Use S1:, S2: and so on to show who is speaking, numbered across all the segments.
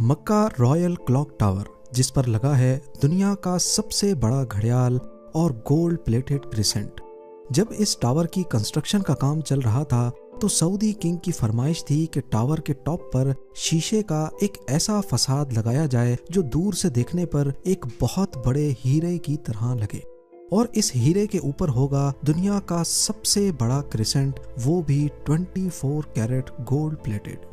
S1: मक्का royal clock tower, जिस पर लगा है दुनिया का सबसे बड़ा घड़ियाल और गोल्ड प्लेटेड क्रिसेंट। जब इस टावर की कंस्ट्रक्शन का काम चल रहा था तो सऊदी किंग की फरमाइश थी कि टावर के टॉप पर शीशे का एक ऐसा फसाद लगाया जाए जो दूर से देखने पर एक बहुत बड़े हीरे की तरह लगे, और इस हीरे के ऊपर होगा दुनिया का सबसे बड़ा क्रिसेंट, वो भी 24 कैरेट गोल्ड प्लेटेड।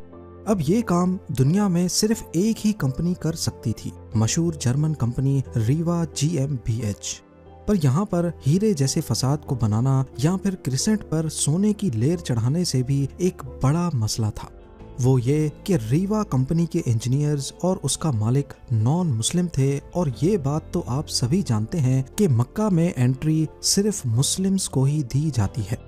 S1: अब ये काम दुनिया में सिर्फ एक ही कंपनी कर सकती थी, मशहूर जर्मन कंपनी रीवा GmbH। पर यहाँ पर हीरे जैसे फसाद को बनाना या फिर क्रिसेंट पर सोने की लेयर चढ़ाने से भी एक बड़ा मसला था। वो ये कि रीवा कंपनी के इंजीनियर्स और उसका मालिक नॉन मुस्लिम थे, और ये बात तो आप सभी जानते हैं कि मक्का में एंट्री सिर्फ मुस्लिम्स को ही दी जाती है।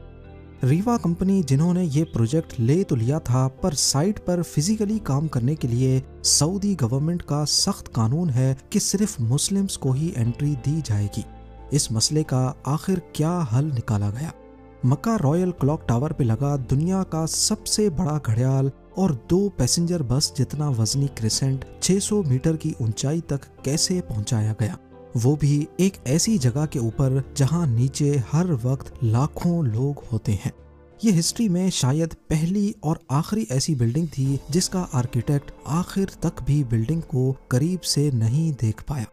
S1: रीवा कंपनी जिन्होंने ये प्रोजेक्ट ले तो लिया था, पर साइट पर फिजिकली काम करने के लिए सऊदी गवर्नमेंट का सख्त कानून है कि सिर्फ मुस्लिम्स को ही एंट्री दी जाएगी। इस मसले का आखिर क्या हल निकाला गया? मक्का रॉयल क्लॉक टावर पे लगा दुनिया का सबसे बड़ा घड़ियाल और 2 पैसेंजर बस जितना वजनी क्रिसेंट 600 मीटर की ऊंचाई तक कैसे पहुंचाया गया, वो भी एक ऐसी जगह के ऊपर जहां नीचे हर वक्त लाखों लोग होते हैं। ये हिस्ट्री में शायद पहली और आखिरी ऐसी बिल्डिंग थी जिसका आर्किटेक्ट आखिर तक भी बिल्डिंग को करीब से नहीं देख पाया।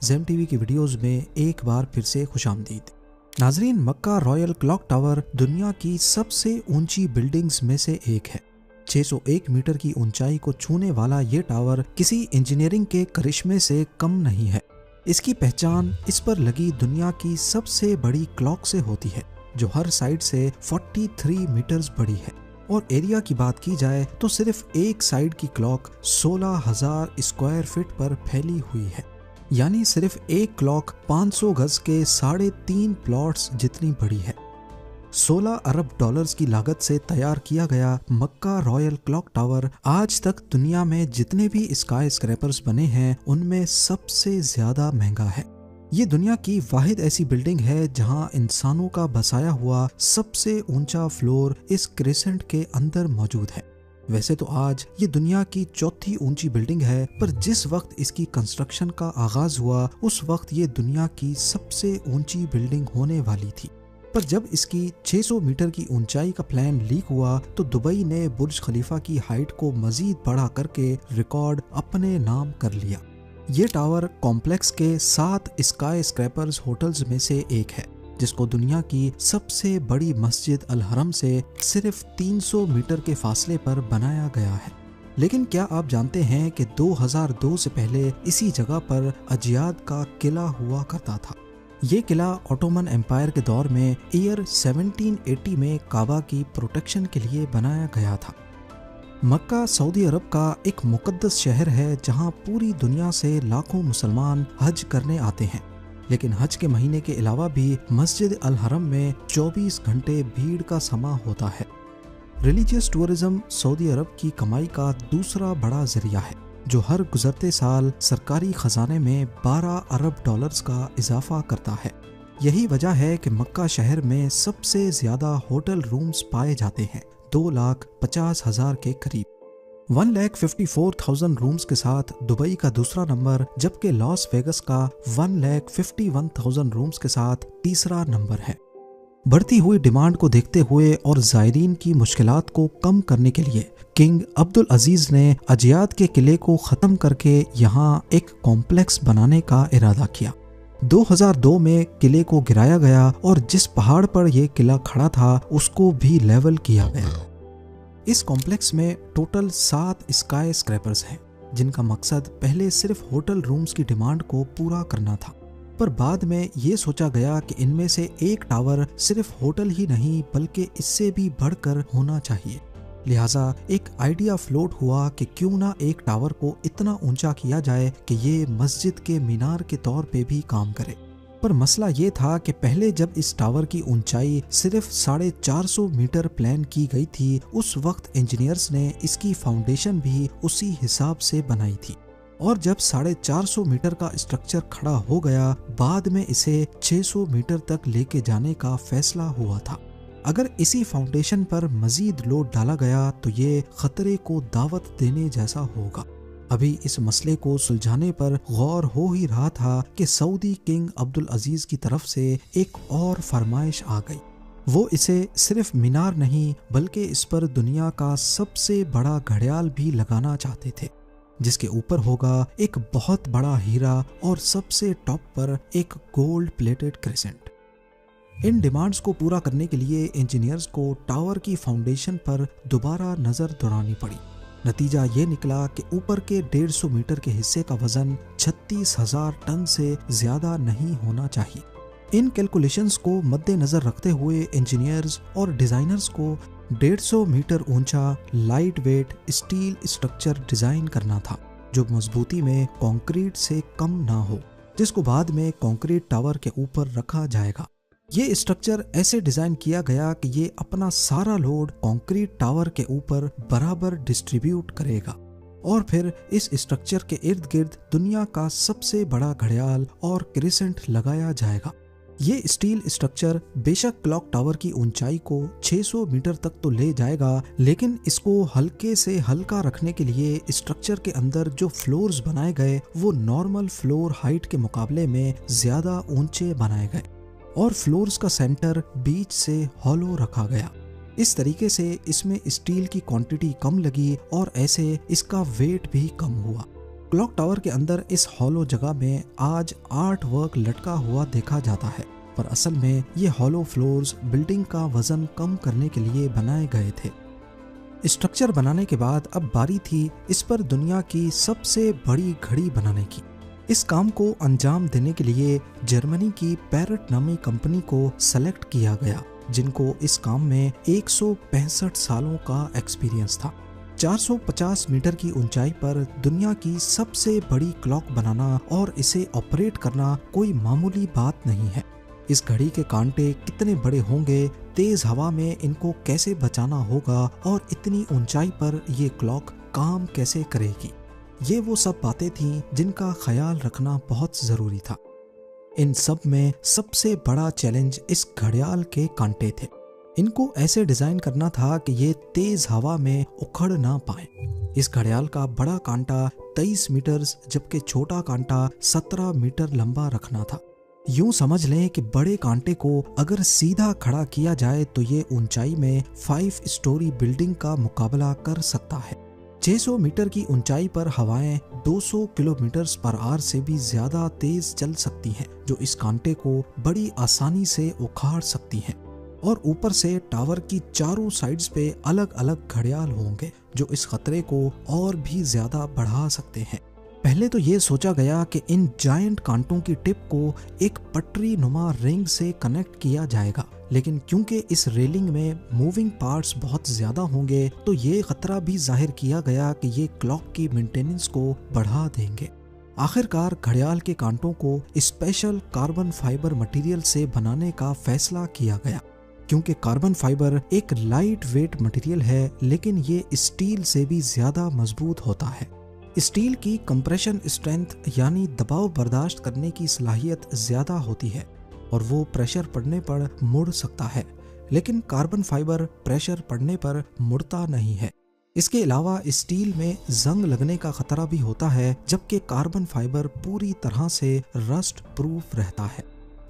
S1: ज़ेम टीवी की वीडियोस में एक बार फिर से खुशामदीद। नाजरीन, मक्का रॉयल क्लॉक टावर दुनिया की सबसे ऊंची बिल्डिंग्स में से एक है। 601 मीटर की ऊंचाई को छूने वाला ये टावर किसी इंजीनियरिंग के करिश्मे से कम नहीं है। इसकी पहचान इस पर लगी दुनिया की सबसे बड़ी क्लॉक से होती है, जो हर साइड से 43 मीटर्स बड़ी है। और एरिया की बात की जाए तो सिर्फ एक साइड की क्लॉक 16,000 स्क्वायर फीट पर फैली हुई है, यानी सिर्फ एक क्लॉक 500 गज के 3.5 प्लॉट्स जितनी बड़ी है। 16 अरब डॉलर्स की लागत से तैयार किया गया मक्का रॉयल क्लॉक टावर आज तक दुनिया में जितने भी स्काई स्क्रैपर्स बने हैं उनमें सबसे ज्यादा महंगा है। ये दुनिया की वाहिद ऐसी बिल्डिंग है जहां इंसानों का बसाया हुआ सबसे ऊंचा फ्लोर इस क्रिसेंट के अंदर मौजूद है। वैसे तो आज ये दुनिया की चौथी ऊंची बिल्डिंग है, पर जिस वक्त इसकी कंस्ट्रक्शन का आगाज हुआ उस वक्त ये दुनिया की सबसे ऊंची बिल्डिंग होने वाली थी। पर जब इसकी 600 मीटर की ऊंचाई का प्लान लीक हुआ तो दुबई ने बुर्ज खलीफा की हाइट को मजीद बढ़ा करके रिकॉर्ड अपने नाम कर लिया। ये टावर कॉम्प्लेक्स के 7 स्काई स्क्रैपर्स होटल्स में से एक है, जिसको दुनिया की सबसे बड़ी मस्जिद अल हरम से सिर्फ 300 मीटर के फासले पर बनाया गया है। लेकिन क्या आप जानते हैं कि 2002 से पहले इसी जगह पर अजियाद का किला हुआ करता था। ये किला ऑटोमन एम्पायर के दौर में ईयर 1780 में काबा की प्रोटेक्शन के लिए बनाया गया था। मक्का सऊदी अरब का एक मुकद्दस शहर है जहां पूरी दुनिया से लाखों मुसलमान हज करने आते हैं, लेकिन हज के महीने के अलावा भी मस्जिद अल हरम में 24 घंटे भीड़ का समा होता है। रिलीजियस टूरिज्म सऊदी अरब की कमाई का दूसरा बड़ा जरिया है, जो हर गुजरते साल सरकारी खजाने में 12 अरब डॉलर्स का इजाफा करता है। यही वजह है कि मक्का शहर में सबसे ज्यादा होटल रूम्स पाए जाते हैं, 2,50,000 के करीब। 1,54,000 रूम्स के साथ दुबई का दूसरा नंबर, जबकि लॉस वेगस का 1,51,000 रूम्स के साथ तीसरा नंबर है। बढ़ती हुई डिमांड को देखते हुए और ज़ायरीन की मुश्किलात को कम करने के लिए किंग अब्दुल अजीज ने अजियाद के किले को ख़त्म करके यहाँ एक कॉम्प्लेक्स बनाने का इरादा किया। 2002 में किले को गिराया गया और जिस पहाड़ पर यह किला खड़ा था उसको भी लेवल किया गया। इस कॉम्प्लेक्स में टोटल 7 स्काई स्क्रैपर्स हैं, जिनका मकसद पहले सिर्फ होटल रूम्स की डिमांड को पूरा करना था, पर बाद में ये सोचा गया कि इनमें से एक टावर सिर्फ होटल ही नहीं बल्कि इससे भी बढ़कर होना चाहिए। लिहाजा एक आइडिया फ्लोट हुआ कि क्यों ना एक टावर को इतना ऊंचा किया जाए कि ये मस्जिद के मीनार के तौर पे भी काम करे। पर मसला ये था कि पहले जब इस टावर की ऊंचाई सिर्फ 450 मीटर प्लान की गई थी, उस वक्त इंजीनियर्स ने इसकी फाउंडेशन भी उसी हिसाब से बनाई थी, और जब 450 मीटर का स्ट्रक्चर खड़ा हो गया, बाद में इसे 600 मीटर तक लेके जाने का फैसला हुआ था। अगर इसी फाउंडेशन पर मजीद लोड डाला गया तो ये खतरे को दावत देने जैसा होगा। अभी इस मसले को सुलझाने पर गौर हो ही रहा था कि सऊदी किंग अब्दुल अजीज की तरफ से एक और फरमाइश आ गई। वो इसे सिर्फ मीनार नहीं बल्कि इस पर दुनिया का सबसे बड़ा घड़ियाल भी लगाना चाहते थे, जिसके ऊपर होगा एक बहुत बड़ा हीरा और सबसे टॉप पर एक गोल्ड प्लेटेड क्रिसेंट। इन डिमांड्स को पूरा करने के लिए इंजीनियर्स को टावर की फाउंडेशन पर दोबारा नजर दौड़ानी पड़ी। नतीजा ये निकला कि ऊपर के 150 मीटर के हिस्से का वजन 36,000 टन से ज्यादा नहीं होना चाहिए। इन कैलकुलेशंस को मद्देनजर रखते हुए इंजीनियर्स और डिजाइनर्स को 150 मीटर ऊंचा light weight steel structure design करना था, जो मजबूती में कंक्रीट से कम ना हो, जिसको बाद में कंक्रीट टावर के ऊपर रखा जाएगा। ये स्ट्रक्चर ऐसे डिजाइन किया गया कि ये अपना सारा लोड कंक्रीट टावर के ऊपर बराबर डिस्ट्रीब्यूट करेगा और फिर इस स्ट्रक्चर के इर्द गिर्द दुनिया का सबसे बड़ा घड़ियाल और क्रिसेंट लगाया जाएगा। ये स्टील स्ट्रक्चर बेशक क्लॉक टावर की ऊंचाई को 600 मीटर तक तो ले जाएगा, लेकिन इसको हल्के से हल्का रखने के लिए स्ट्रक्चर के अंदर जो फ्लोर्स बनाए गए वो नॉर्मल फ्लोर हाइट के मुकाबले में ज्यादा ऊंचे बनाए गए और फ्लोर्स का सेंटर बीच से हॉलो रखा गया। इस तरीके से इसमें स्टील की क्वांटिटी कम लगी और ऐसे इसका वेट भी कम हुआ। क्लॉक टावर के अंदर इस हॉलो जगह में आज आर्ट वर्क लटका हुआ देखा जाता है, पर असल में ये हॉलो फ्लोर्स बिल्डिंग का वजन कम करने के लिए बनाए गए थे। स्ट्रक्चर बनाने के बाद अब बारी थी इस पर दुनिया की सबसे बड़ी घड़ी बनाने की। इस काम को अंजाम देने के लिए जर्मनी की पैरेट नामी कंपनी को सेलेक्ट किया गया, जिनको इस काम में 165 सालों का एक्सपीरियंस था। 450 मीटर की ऊंचाई पर दुनिया की सबसे बड़ी क्लॉक बनाना और इसे ऑपरेट करना कोई मामूली बात नहीं है। इस घड़ी के कांटे कितने बड़े होंगे, तेज हवा में इनको कैसे बचाना होगा और इतनी ऊंचाई पर ये क्लॉक काम कैसे करेगी, ये वो सब बातें थीं जिनका ख्याल रखना बहुत जरूरी था। इन सब में सबसे बड़ा चैलेंज इस घड़ियाल के कांटे थे। इनको ऐसे डिजाइन करना था कि ये तेज हवा में उखड़ ना पाए। इस घड़ियाल का बड़ा कांटा 23 मीटर जबकि छोटा कांटा 17 मीटर लंबा रखना था। यूं समझ लें कि बड़े कांटे को अगर सीधा खड़ा किया जाए तो ये ऊंचाई में 5 स्टोरी बिल्डिंग का मुकाबला कर सकता है। 600 मीटर की ऊंचाई पर हवाएं 200 किलोमीटर पर आवर से भी ज्यादा तेज चल सकती हैं, जो इस कांटे को बड़ी आसानी से उखाड़ सकती हैं। और ऊपर से टावर की चारों साइड्स पे अलग अलग घड़ियाल होंगे जो इस खतरे को और भी ज्यादा बढ़ा सकते हैं। पहले तो ये सोचा गया कि इन जायंट कांटों की टिप को एक पटरी नुमा रिंग से कनेक्ट किया जाएगा, लेकिन क्योंकि इस रेलिंग में मूविंग पार्ट्स बहुत ज्यादा होंगे तो ये खतरा भी जाहिर किया गया कि ये क्लॉक की मेंटेनेंस को बढ़ा देंगे। आखिरकार घड़ियाल के कांटों को स्पेशल कार्बन फाइबर मटेरियल से बनाने का फैसला किया गया, क्योंकि कार्बन फाइबर एक लाइट वेट मटेरियल है लेकिन ये स्टील से भी ज्यादा मजबूत होता है। स्टील की कंप्रेशन स्ट्रेंथ यानी दबाव बर्दाश्त करने की सलाहियत ज्यादा होती है और वो प्रेशर पड़ने पर मुड़ सकता है, लेकिन कार्बन फाइबर प्रेशर पड़ने पर मुड़ता नहीं है। इसके अलावा स्टील में जंग लगने का खतरा भी होता है, जबकि कार्बन फाइबर पूरी तरह से रस्ट प्रूफ रहता है।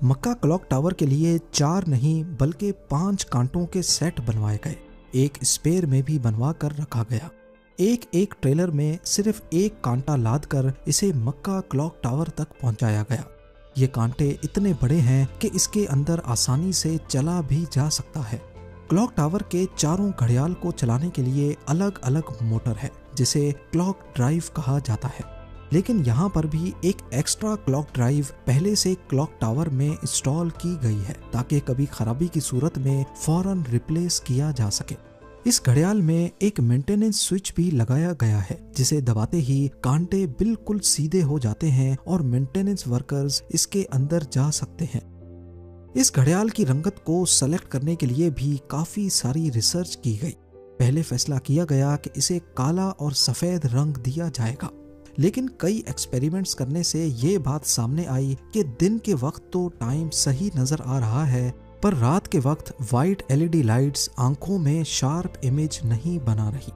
S1: मक्का क्लॉक टावर के लिए 4 नहीं बल्कि 5 कांटों के सेट बनवाए गए, एक स्पेयर में भी बनवा कर रखा गया। एक ट्रेलर में सिर्फ एक कांटा लाद कर इसे मक्का क्लॉक टावर तक पहुंचाया गया। ये कांटे इतने बड़े हैं कि इसके अंदर आसानी से चला भी जा सकता है। क्लॉक टावर के चारों घड़ियाल को चलाने के लिए अलग अलग मोटर है जिसे क्लॉक ड्राइव कहा जाता है, लेकिन यहाँ पर भी एक एक्स्ट्रा क्लॉक ड्राइव पहले से क्लॉक टावर में इंस्टॉल की गई है ताकि कभी खराबी की सूरत में फौरन रिप्लेस किया जा सके। इस घड़ियाल में एक मेंटेनेंस स्विच भी लगाया गया है जिसे दबाते ही कांटे बिल्कुल सीधे हो जाते हैं और मेंटेनेंस वर्कर्स इसके अंदर जा सकते हैं। इस घड़ियाल की रंगत को सेलेक्ट करने के लिए भी काफी सारी रिसर्च की गई। पहले फैसला किया गया कि इसे काला और सफेद रंग दिया जाएगा, लेकिन कई एक्सपेरिमेंट्स करने से ये बात सामने आई कि दिन के वक्त तो टाइम सही नजर आ रहा है, पर रात के वक्त वाइट LED लाइट्स आंखों में शार्प इमेज नहीं बना रही।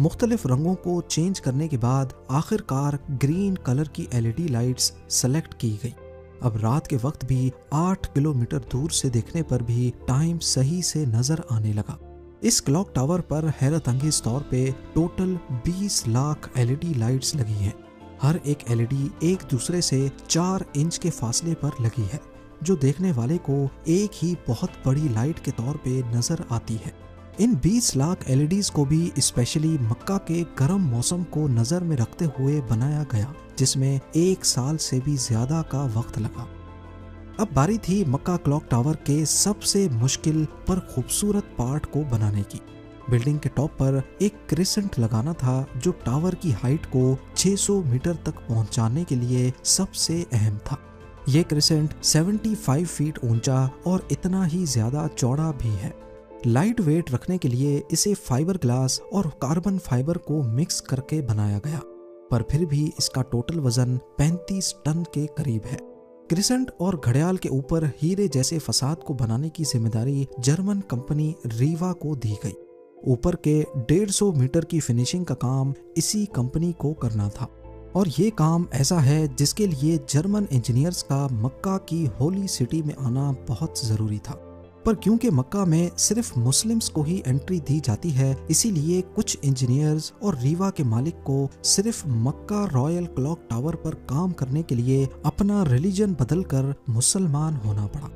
S1: मुख्तलिफ रंगों को चेंज करने के बाद आखिरकार ग्रीन कलर की LED लाइट्स सेलेक्ट की गई। अब रात के वक्त भी 8 किलोमीटर दूर से देखने पर भी टाइम सही से नजर आने लगा। इस क्लॉक टावर पर हैरत अंगेज तौर पे टोटल 20 लाख LED लाइट्स लगी हैं। हर एक LED एक दूसरे से 4 इंच के फासले पर लगी है, जो देखने वाले को एक ही बहुत बड़ी लाइट के तौर पे नजर आती है। इन 20 लाख LEDs को भी स्पेशली मक्का के गर्म मौसम को नजर में रखते हुए बनाया गया, जिसमें 1 साल से भी ज्यादा का वक्त लगा। अब बारी थी मक्का क्लॉक टावर के सबसे मुश्किल पर खूबसूरत पार्ट को बनाने की। बिल्डिंग के टॉप पर एक क्रिसेंट लगाना था, जो टावर की हाइट को 600 मीटर तक पहुंचाने के लिए सबसे अहम था। ये क्रिसेंट 75 फीट ऊंचा और इतना ही ज्यादा चौड़ा भी है। लाइट वेट रखने के लिए इसे फाइबर ग्लास और कार्बन फाइबर को मिक्स करके बनाया गया, पर फिर भी इसका टोटल वजन 35 टन के करीब है। क्रिसेंट और घड़ियाल के ऊपर हीरे जैसे फसाद को बनाने की जिम्मेदारी जर्मन कंपनी रीवा को दी गई। ऊपर के 150 मीटर की फिनिशिंग का काम इसी कंपनी को करना था, और ये काम ऐसा है जिसके लिए जर्मन इंजीनियर्स का मक्का की होली सिटी में आना बहुत जरूरी था। पर क्योंकि मक्का में सिर्फ मुस्लिम्स को ही एंट्री दी जाती है, इसीलिए कुछ इंजीनियर्स और रीवा के मालिक को सिर्फ मक्का रॉयल क्लॉक टावर पर काम करने के लिए अपना रिलीजन बदलकर मुसलमान होना पड़ा।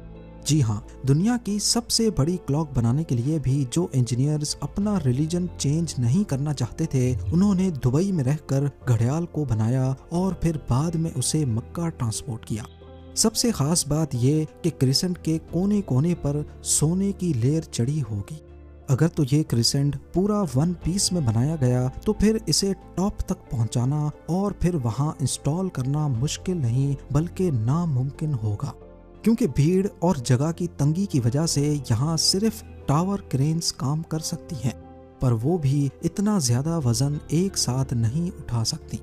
S1: जी हाँ, दुनिया की सबसे बड़ी क्लॉक बनाने के लिए भी जो इंजीनियर्स अपना रिलीजन चेंज नहीं करना चाहते थे, उन्होंने दुबई में रहकर घड़ियाल को बनाया और फिर बाद में उसे मक्का ट्रांसपोर्ट किया। सबसे खास बात ये कि क्रिसेंट के कोने कोने पर सोने की लेयर चढ़ी होगी। अगर तो ये क्रिसेंट पूरा 1 पीस में बनाया गया तो फिर इसे टॉप तक पहुंचाना और फिर वहां इंस्टॉल करना मुश्किल नहीं बल्कि नामुमकिन होगा, क्योंकि भीड़ और जगह की तंगी की वजह से यहाँ सिर्फ टावर क्रेन्स काम कर सकती हैं, पर वो भी इतना ज्यादा वजन एक साथ नहीं उठा सकती।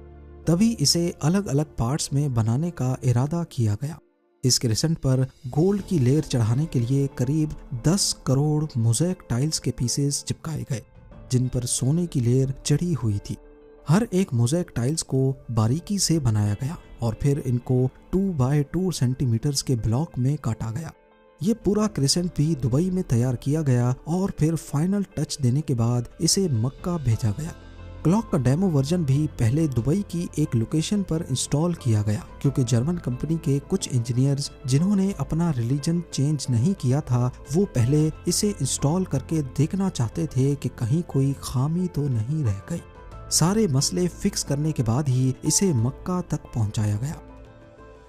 S1: तभी इसे अलग अलग पार्ट्स में बनाने का इरादा किया गया। इस क्रिसेंट पर गोल्ड की लेयर चढ़ाने के लिए करीब 10 करोड़ मोज़ेक टाइल्स के पीसेस चिपकाए गए, जिन पर सोने की लेयर चढ़ी हुई थी। हर एक मोज़ेक टाइल्स को बारीकी से बनाया गया और फिर इनको 2 बाय 2 सेंटीमीटर्स के ब्लॉक में काटा गया। ये पूरा क्रिसेंट भी दुबई में तैयार किया गया और फिर फाइनल टच देने के बाद इसे मक्का भेजा गया। क्लॉक का डेमो वर्जन भी पहले दुबई की एक लोकेशन पर इंस्टॉल किया गया, क्योंकि जर्मन कंपनी के कुछ इंजीनियर्स जिन्होंने अपना रिलीजन चेंज नहीं किया था, वो पहले इसे इंस्टॉल करके देखना चाहते थे कि कहीं कोई खामी तो नहीं रह गई। सारे मसले फिक्स करने के बाद ही इसे मक्का तक पहुंचाया गया।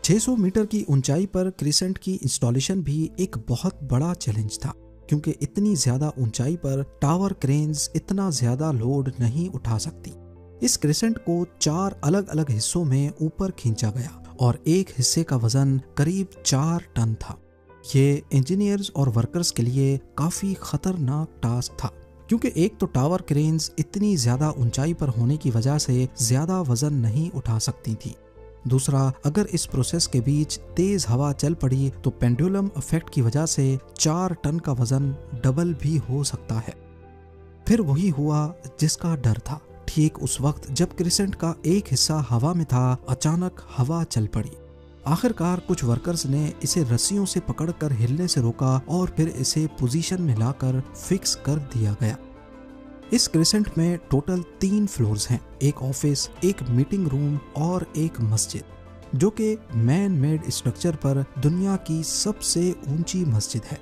S1: 600 मीटर की ऊंचाई पर क्रिसेंट की इंस्टॉलेशन भी एक बहुत बड़ा चैलेंज था, क्योंकि इतनी ज्यादा ऊंचाई पर टावर क्रेन्स इतना ज्यादा लोड नहीं उठा सकती। इस क्रिसेंट को 4 अलग अलग हिस्सों में ऊपर खींचा गया और एक हिस्से का वजन करीब 4 टन था। ये इंजीनियर्स और वर्कर्स के लिए काफी खतरनाक टास्क था, क्योंकि एक तो टावर क्रेन्स इतनी ज्यादा ऊंचाई पर होने की वजह से ज्यादा वजन नहीं उठा सकती थी। दूसरा, अगर इस प्रोसेस के बीच तेज हवा चल पड़ी तो पेंडुलम इफेक्ट की वजह से 4 टन का वजन डबल भी हो सकता है। फिर वही हुआ जिसका डर था। ठीक उस वक्त जब क्रिसेंट का एक हिस्सा हवा में था, अचानक हवा चल पड़ी। आखिरकार कुछ वर्कर्स ने इसे रस्सियों से पकड़कर हिलने से रोका और फिर इसे पोजीशन में लाकर फिक्स कर दिया गया। इस क्रिसेंट में टोटल 3 फ्लोर्स हैं, एक ऑफिस, एक मीटिंग रूम और एक मस्जिद, जो कि मैन मेड स्ट्रक्चर पर दुनिया की सबसे ऊंची मस्जिद है।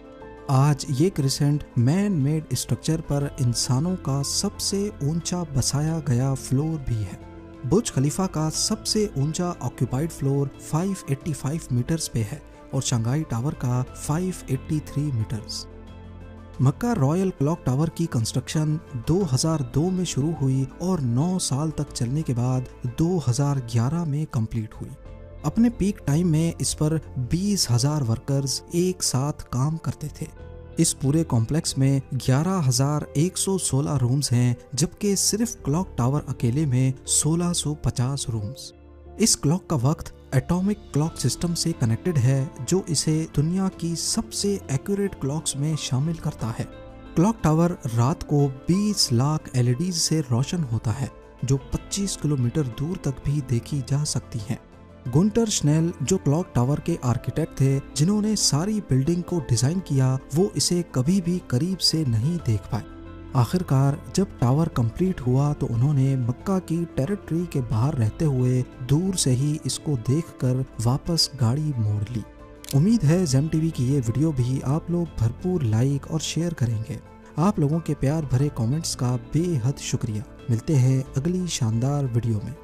S1: आज ये क्रिसेंट मैन मेड स्ट्रक्चर पर इंसानों का सबसे ऊंचा बसाया गया फ्लोर भी है। बुर्ज खलीफा का सबसे ऊंचा ऑक्यूपाइड फ्लोर 585 मीटर्स पे है और शंघाई टावर का 583 मीटर्स। मक्का रॉयल क्लॉक टावर की कंस्ट्रक्शन 2002 में शुरू हुई और 9 साल तक चलने के बाद 2011 में कंप्लीट हुई। अपने पीक टाइम में इस पर 20,000 वर्कर्स एक साथ काम करते थे। इस पूरे कॉम्प्लेक्स में 11,116 रूम्स हैं, जबकि सिर्फ क्लॉक टावर अकेले में 1650 रूम्स। इस क्लॉक का वक्त एटॉमिक क्लॉक सिस्टम से कनेक्टेड है, जो इसे दुनिया की सबसे एक्यूरेट क्लॉक्स में शामिल करता है। क्लॉक टावर रात को 20 लाख LED से रोशन होता है, जो 25 किलोमीटर दूर तक भी देखी जा सकती हैं। गुंटर श्नेल जो क्लॉक टावर के आर्किटेक्ट थे जिन्होंने सारी बिल्डिंग को डिजाइन किया, वो इसे कभी भी करीब से नहीं देख पाए। आखिरकार जब टावर कंप्लीट हुआ तो उन्होंने मक्का की टेरिटरी के बाहर रहते हुए दूर से ही इसको देखकर वापस गाड़ी मोड़ ली। उम्मीद है ज़ेम टीवी की ये वीडियो भी आप लोग भरपूर लाइक और शेयर करेंगे। आप लोगों के प्यार भरे कमेंट्स का बेहद शुक्रिया। मिलते हैं अगली शानदार वीडियो में।